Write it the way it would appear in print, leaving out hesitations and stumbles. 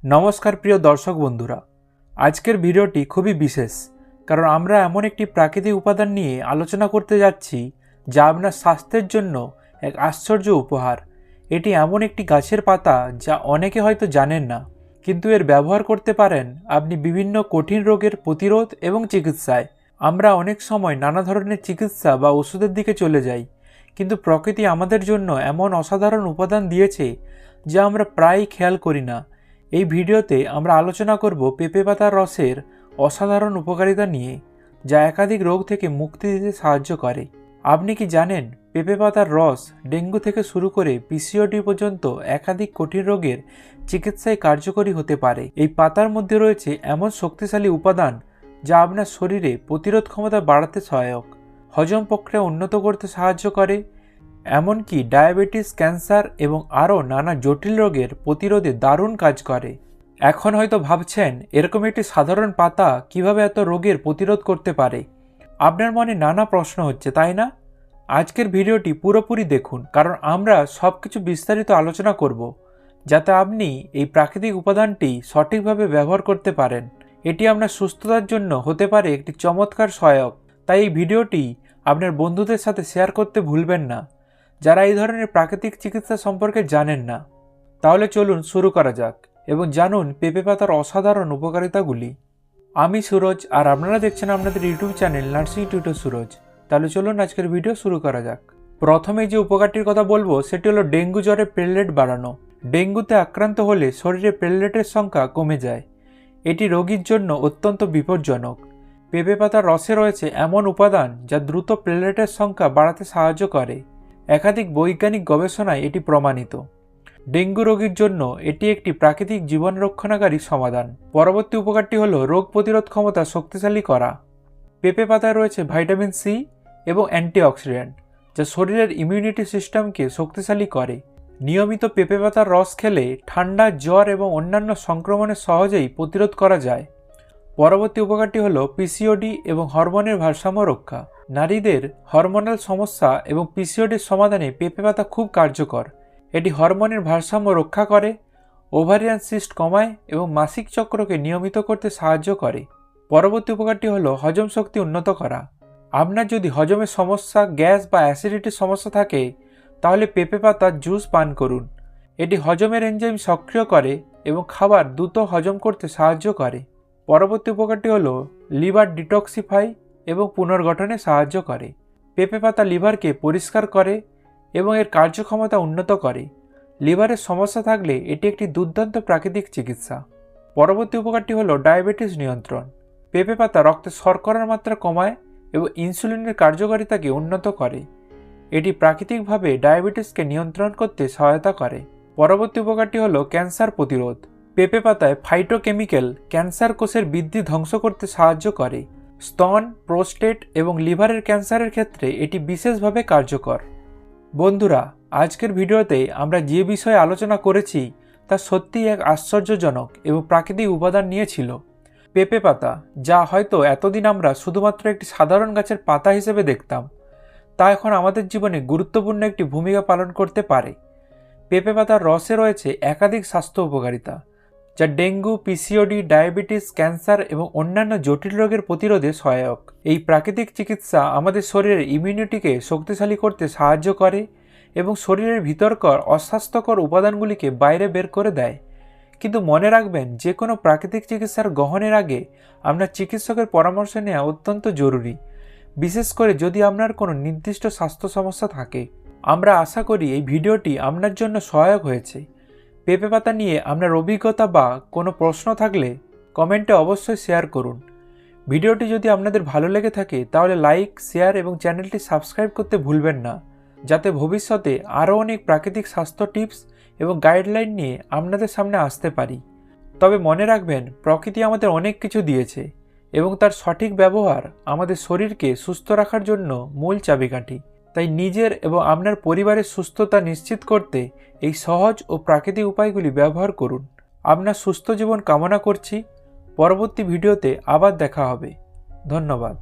নমস্কার প্রিয় দর্শক বন্ধুরা, আজকের ভিডিওটি খুবই বিশেষ কারণ আমরা এমন একটি প্রাকৃতিক উপাদান নিয়ে আলোচনা করতে যাচ্ছি যা আপনার স্বাস্থ্যের জন্য এক আশ্চর্য উপহার। এটি এমন একটি গাছের পাতা যা অনেকে হয়তো জানেন না, কিন্তু এর ব্যবহার করতে পারেন আপনি বিভিন্ন কঠিন রোগের প্রতিরোধ এবং চিকিৎসায়। আমরা অনেক সময় নানা ধরনের চিকিৎসা বা ওষুধের দিকে চলে যাই, কিন্তু প্রকৃতি আমাদের জন্য এমন অসাধারণ উপাদান দিয়েছে যা আমরা প্রায়ই খেয়াল করি না। এই ভিডিওতে আমরা আলোচনা করব পেঁপে পাতার রসের অসাধারণ উপকারিতা নিয়ে, যা একাধিক রোগ থেকে মুক্তি দিতে সাহায্য করে। আপনি কি জানেন পেঁপে পাতার রস ডেঙ্গু থেকে শুরু করে পিসিওডি পর্যন্ত একাধিক কঠিন রোগের চিকিৎসায় কার্যকরী হতে পারে? এই পাতার মধ্যে রয়েছে এমন শক্তিশালী উপাদান যা আপনার শরীরে প্রতিরোধ ক্ষমতা বাড়াতে সহায়ক, হজম প্রক্রিয়া উন্নত করতে সাহায্য করে, এমনকি ডায়াবেটিস, ক্যান্সার এবং আরও নানা জটিল রোগের প্রতিরোধে দারুণ কাজ করে। এখন হয়তো ভাবছেন এরকম একটি সাধারণ পাতা কিভাবে এত রোগের প্রতিরোধ করতে পারে। আপনার মনে নানা প্রশ্ন হচ্ছে, তাই না? আজকের ভিডিওটি পুরোপুরি দেখুন, কারণ আমরা সব কিছু বিস্তারিত আলোচনা করব যাতে আপনি এই প্রাকৃতিক উপাদানটি সঠিকভাবে ব্যবহার করতে পারেন। এটি আপনার সুস্থতার জন্য হতে পারে একটি চমৎকার সহায়ক। তাই এই ভিডিওটি আপনার বন্ধুদের সাথে শেয়ার করতে ভুলবেন না যারা এই ধরনের প্রাকৃতিক চিকিৎসা সম্পর্কে জানেন না। তাহলে চলুন শুরু করা যাক এবং জানুন পেঁপে পাতার অসাধারণ উপকারিতাগুলি। আমি সুরজ আর আপনারা দেখছেন আপনাদের YouTube channel nursing tutor Suraj. তাহলে চলুন আজকের ভিডিও শুরু করা যাক। প্রথমে যে উপকারটির কথা বলবো সেটি হলো ডেঙ্গু জ্বরে প্লেটলেট বাড়ানো। ডেঙ্গুতে আক্রান্ত হলে শরীরে প্লেটলেটের সংখ্যা কমে যায়। এটি রোগীর জন্য অত্যন্ত বিপজ্জনক। পেঁপে পাতার রসে রয়েছে এমন উপাদান যা দ্রুত প্লেটলেটের সংখ্যা বাড়াতে সাহায্য করে। একাধিক বৈজ্ঞানিক গবেষণায় এটি প্রমাণিত। ডেঙ্গু রোগীর জন্য এটি একটি প্রাকৃতিক জীবন রক্ষণাকারী সমাধান। পরবর্তী উপকারটি হল রোগ প্রতিরোধ ক্ষমতা শক্তিশালী করা। পেঁপে পাতায় রয়েছে ভাইটামিন সি এবং অ্যান্টিঅক্সিডেন্ট যা শরীরের ইমিউনিটি সিস্টেমকে শক্তিশালী করে। নিয়মিত পেঁপে পাতার রস খেলে ঠান্ডা, জ্বর এবং অন্যান্য সংক্রমণের সহজেই প্রতিরোধ করা যায়। পরবর্তী উপকারটি হল পিসিওডি এবং হরমোনের ভারসাম্য রক্ষা। নারীদের হরমোনাল সমস্যা এবং পিসিওডির সমাধানে পেঁপে পাতা খুব কার্যকর। এটি হরমোনের ভারসাম্য রক্ষা করে, ওভারিয়ান সিস্ট কমায় এবং মাসিক চক্রকে নিয়মিত করতে সাহায্য করে। পরবর্তী উপকারটি হল হজম শক্তি উন্নত করা। আপনার যদি হজমের সমস্যা, গ্যাস বা অ্যাসিডিটির সমস্যা থাকে তাহলে পেঁপে পাতার জুস পান করুন। এটি হজমের এনজাইম সক্রিয় করে এবং খাবার দ্রুত হজম করতে সাহায্য করে। পরবর্তী উপকারটি হল লিভার ডিটক্সিফাই এবং পুনর্গঠনে সাহায্য করে। পেঁপে পাতা লিভারকে পরিষ্কার করে এবং এর কার্যক্ষমতা উন্নত করে। লিভারের সমস্যা থাকলে এটি একটি দুর্দান্ত প্রাকৃতিক চিকিৎসা। পরবর্তী উপকারটি হল ডায়াবেটিস নিয়ন্ত্রণ। পেঁপে পাতা রক্তে শর্করার মাত্রা কমায় এবং ইনসুলিনের কার্যকারিতাকে উন্নত করে। এটি প্রাকৃতিকভাবে ডায়াবেটিসকে নিয়ন্ত্রণ করতে সহায়তা করে। পরবর্তী উপকারটি হল ক্যান্সার প্রতিরোধ। পেঁপে পাতায় ফাইটোকেমিক্যাল ক্যান্সার কোষের বৃদ্ধি ধ্বংস করতে সাহায্য করে। স্তন, প্রোস্টেট এবং লিভারের ক্যান্সারের ক্ষেত্রে এটি বিশেষভাবে কার্যকর। বন্ধুরা, আজকের ভিডিওতে আমরা যে বিষয়ে আলোচনা করেছি তা সত্যিই এক আশ্চর্যজনক এবং প্রাকৃতিক উপাদান নিয়েছিল। পেঁপে পাতা, যা হয়তো এতদিন আমরা শুধুমাত্র একটি সাধারণ গাছের পাতা হিসেবে দেখতাম, তা এখন আমাদের জীবনে গুরুত্বপূর্ণ একটি ভূমিকা পালন করতে পারে। পেঁপে পাতার রসে রয়েছে একাধিক স্বাস্থ্য উপকারিতা যা ডেঙ্গু, পিসিওডি, ডায়াবেটিস, ক্যান্সার এবং অন্যান্য জটিল রোগের প্রতিরোধে সহায়ক। এই প্রাকৃতিক চিকিৎসা আমাদের শরীরের ইমিউনিটিকে শক্তিশালী করতে সাহায্য করে এবং শরীরের ভিতরকার অস্বাস্থ্যকর উপাদানগুলিকে বাইরে বের করে দেয়। কিন্তু মনে রাখবেন, যে কোনো প্রাকৃতিক চিকিৎসার গ্রহণের আগে আপনার চিকিৎসকের পরামর্শ নেওয়া অত্যন্ত জরুরি, বিশেষ করে যদি আপনার কোনো নির্দিষ্ট স্বাস্থ্য সমস্যা থাকে। আমরা আশা করি এই ভিডিওটি আপনার জন্য সহায়ক হয়েছে। পেঁপে পাতা নিয়ে আপনার অভিজ্ঞতা বা কোনো প্রশ্ন থাকলে কমেন্টে অবশ্যই শেয়ার করুন। ভিডিওটি যদি আপনাদের ভালো লেগে থাকে তাহলে লাইক, শেয়ার এবং চ্যানেলটি সাবস্ক্রাইব করতে ভুলবেন না, যাতে ভবিষ্যতে আরও অনেক প্রাকৃতিক স্বাস্থ্য টিপস এবং গাইডলাইন নিয়ে আপনাদের সামনে আসতে পারি। তবে মনে রাখবেন, প্রকৃতি আমাদের অনেক কিছু দিয়েছে এবং তার সঠিক ব্যবহার আমাদের শরীরকে সুস্থ রাখার জন্য মূল চাবিকাঠি। তাই নিজের এবং আপনার পরিবারের সুস্থতা নিশ্চিত করতে এই সহজ ও প্রাকৃতিক উপায়গুলি ব্যবহার করুন। আপনার সুস্থ জীবন কামনা করছি। পরবর্তী ভিডিওতে আবার দেখা হবে। ধন্যবাদ।